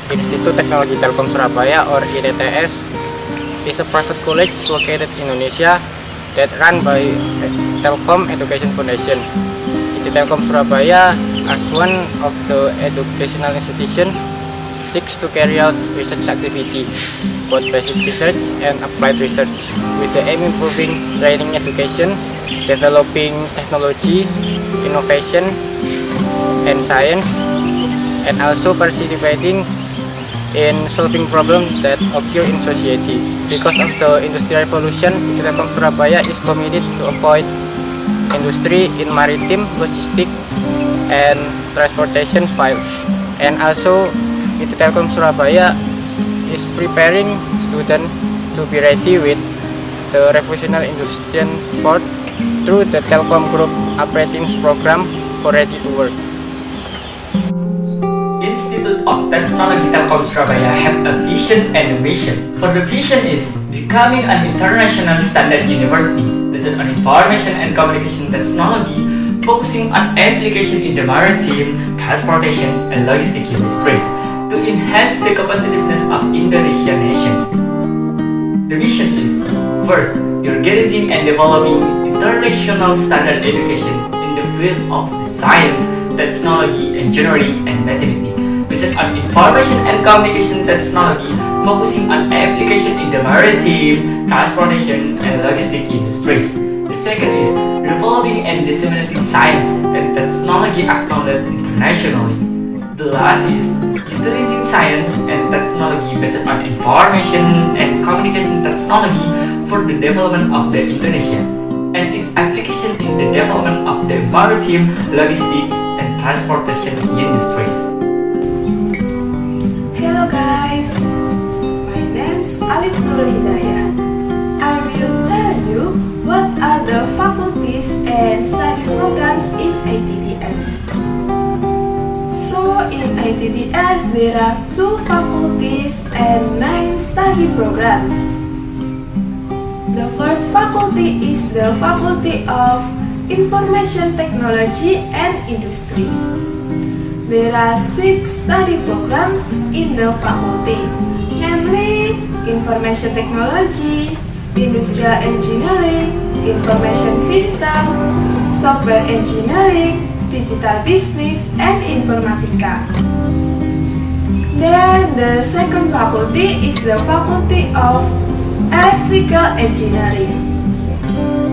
Institut Teknologi Telkom Surabaya or ITTS is a private college located in Indonesia that run by Telkom Education Foundation. ITT Telkom Surabaya, as one of the educational institution, seeks to carry out research activity, both basic research and applied research, with the aim improving training education, developing technology, innovation, and science, and also participating in solving problems that occur in society. Because of the industrial revolution, ITT Telkom Surabaya is committed to avoid industry in maritime, logistics, and transportation field. And also, ITT Telkom Surabaya is preparing students to be ready with the revolutionary industrial sport through the Telkom Group Apprentice Program for Ready to Work. Institute of Technology Telkom Surabaya have a vision and a mission. For the vision is becoming an international standard university based on information and communication technology, focusing on application in the maritime, transportation, and logistic industries to enhance the competitiveness of Indonesia nation. The mission is, first, organizing and developing international standard education in the field of science, technology, engineering, and mathematics, based on information and communication technology, focusing on application in the maritime, transportation, and logistic industries. The second is developing and disseminating science and technology acknowledged internationally. The last is utilizing science and technology based on information and communication technology for the development of the Indonesia and its application in the development of the maritime, logistic, and transportation industries. Hello guys, my name's Alif Nur Hidayah. I will tell you what are the faculties and study programs in ITTS. So in ITTS there are 2 faculties and 9 study programs. The first faculty is the Faculty of Information Technology and Industry. There are 6 study programs in the faculty, namely Information Technology, Industrial Engineering, Information System, Software Engineering, Digital Business, and Informatica. Then the second faculty is the Faculty of Electrical Engineering.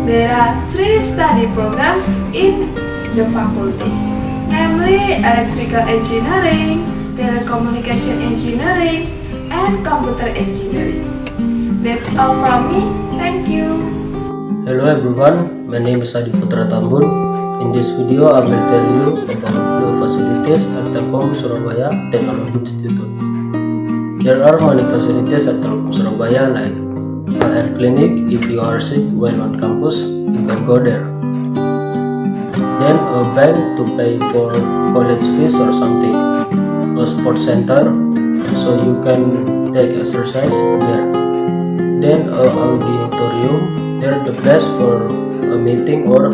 There are 3 study programs in the faculty, namely Electrical Engineering, Telecommunication Engineering, and Computer Engineering. That's all from me. Thank you. Hello everyone, my name is Adi Putra Tambun. In this video, I will tell you about the facilities at Telkom Surabaya Technology Institute. There are many facilities at Telkom Surabaya like a air clinic. If you are sick while on campus, you can go there. Then a bank to pay for college fees or something. A sports center, so you can take exercise there. Then a auditorium, they're the best for a meeting or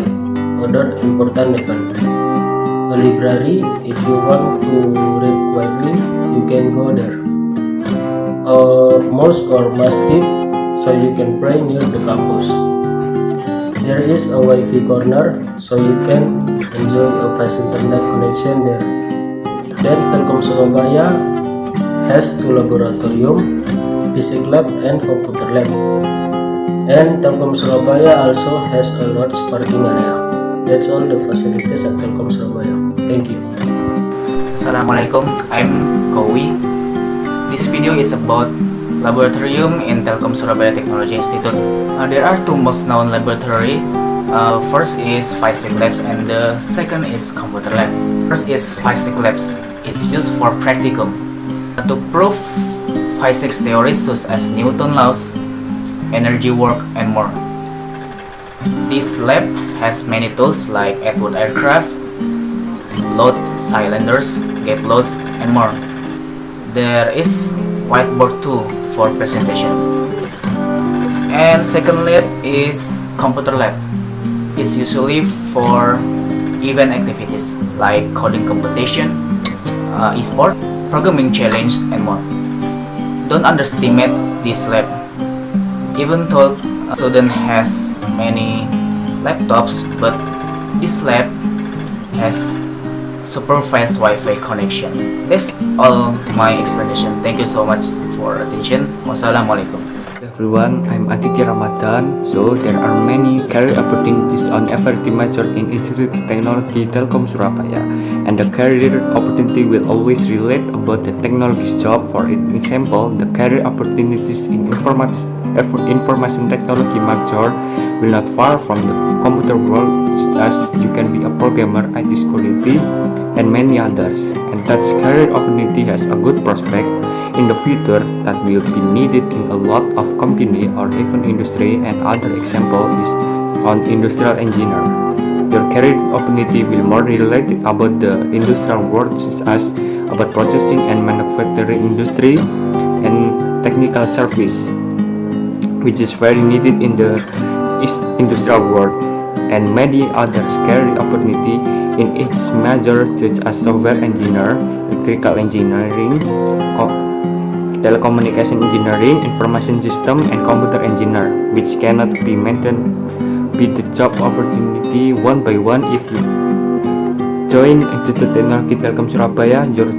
other important event. A library, if you want to read quietly, you can go there. A mosque or masjid, so you can pray near the campus. There is a Wi-Fi corner, so you can enjoy a fast internet connection there. Then Telkom Surabaya has 2 laboratorium, physics lab and computer lab. And Telkom Surabaya also has a large parking area. That's all the facilities at Telkom Surabaya. Thank you. Assalamualaikum, I'm Kowi. This video is about laboratorium in Telkom Surabaya Technology Institute. There are 2 most known laboratory. First is physics labs and the second is computer lab. First is physics labs. It's used for practical to prove physics theories such as Newton laws, energy work, and more. This lab has many tools like Atwood aircraft, load cylinders, gap loads, and more. There is whiteboard too for presentation. And second lab is computer lab. It's usually for event activities like coding competition, e-sport, programming challenge, and more. Don't underestimate this lab. Even though a student has many laptops, but this lab has supervised Wi-Fi connection. That's all my explanation. Thank you so much for attention. Wassalamualaikum. Everyone, I'm Aditya Ramadan. So there are many career opportunities on every major in Institute of Technology Telkom Surabaya, and the career opportunity will always relate about the technology job. For example, the career opportunities in information technology major will not far from the computer world, as you can be a programmer, IT security, and many others. And that career opportunity has a good prospect in the future that will be needed in a lot of company or even industry. And other example is on industrial engineer. Your career opportunity will more related about the industrial world, such as about processing and manufacturing industry and technical service, which is very needed in the industrial world, and many other career opportunity in each major, such as software engineer, electrical engineering, telecommunication engineering, information system, and computer engineer, which cannot be mentioned with the job opportunity one by one. If you join Institute Teknologi Telkom Surabaya, your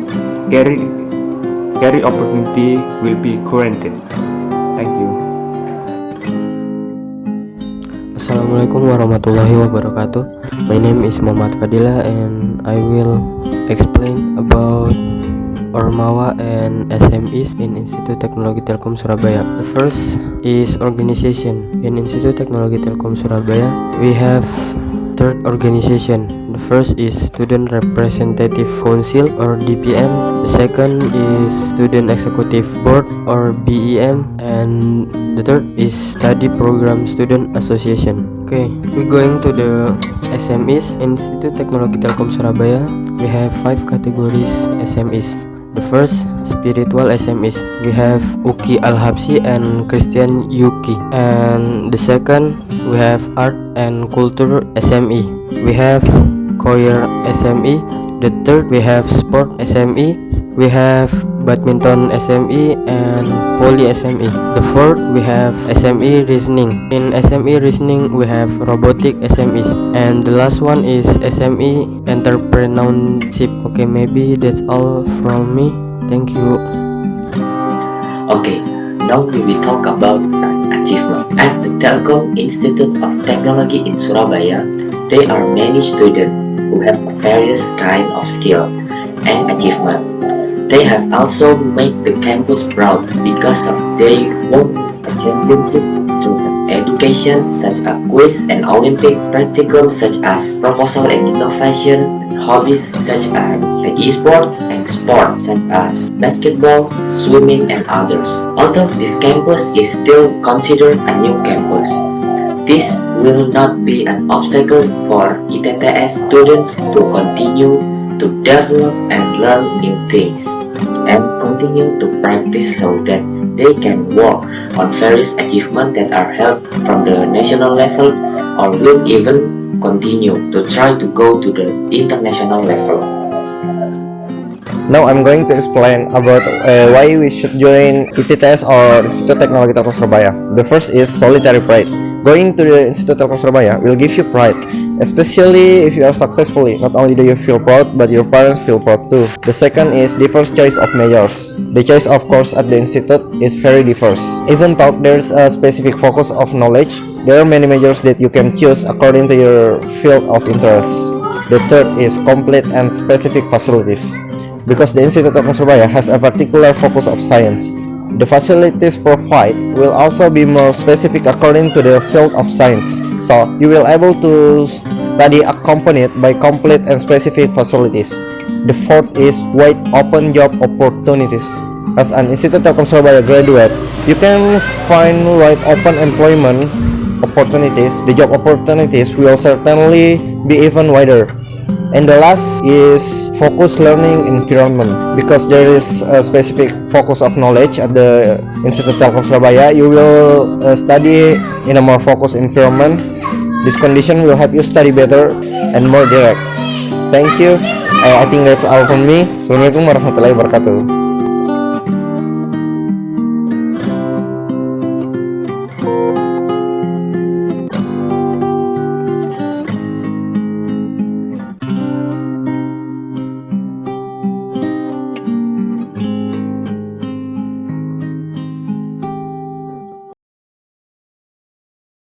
career opportunity will be granted. Thank you. Assalamualaikum warahmatullahi wabarakatuh. My name is Muhammad Fadila, and I will explain about Ormawa and SMEs in Institute Teknologi Telkom Surabaya. The first is organization. In Institute Teknologi Telkom Surabaya, we have third organization. The first is Student Representative Council or DPM. The second is Student Executive Board or BEM, and the third is Study Program Student Association. Okay, we're going to the SMEs. Institute Teknologi Telkom Surabaya, we have 5 categories SMEs. The first, spiritual SMEs. We have Uki Al-Habsi and Christian Yuki. And the second, we have art and culture SME. We have choir SME. The third, we have sport SME. We have badminton SME and volley SME. The fourth, we have SME reasoning. In SME reasoning, we have robotic SMEs. And the last one is SME entrepreneurship. Okay, maybe that's all from me. Thank you. Okay, now we will talk about achievement. At the Telkom Institute of Technology in Surabaya, there are many students who have various kind of skill and achievement. They have also made the campus proud because of they won a championship through education such as quiz and Olympic, practicum such as proposal and innovation, hobbies such as e-sport and sport such as basketball, swimming, and others. Although this campus is still considered a new campus, this will not be an obstacle for ITTS students to continue to develop and learn new things and continue to practice so that they can work on various achievements that are held from the national level or will even continue to try to go to the international level. Now I'm going to explain about why we should join ITTS or Institute Teknologi Telkom Surabaya. The first is solitary pride. Going to the Institute Telkom Surabaya will give you pride, especially if you are successfully. Not only do you feel proud, but your parents feel proud too. The second is diverse choice of majors. The choice of course at the institute is very diverse. Even though there's a specific focus of knowledge, there are many majors that you can choose according to your field of interest. The third is complete and specific facilities. Because the Institute of Surabaya has a particular focus of science, the facilities provided will also be more specific according to the field of science. So you will able to study accompanied by complete and specific facilities. The fourth is wide open job opportunities. As an Institute of Surabaya graduate, you can find wide open employment opportunities. The job opportunities will certainly be even wider. And the last is focused learning environment. Because there is a specific focus of knowledge at the Institute of Surabaya, you will study in a more focused environment. This condition will help you study better and more direct. Thank you. I think that's all from me. Assalamualaikum warahmatullahi wabarakatuh.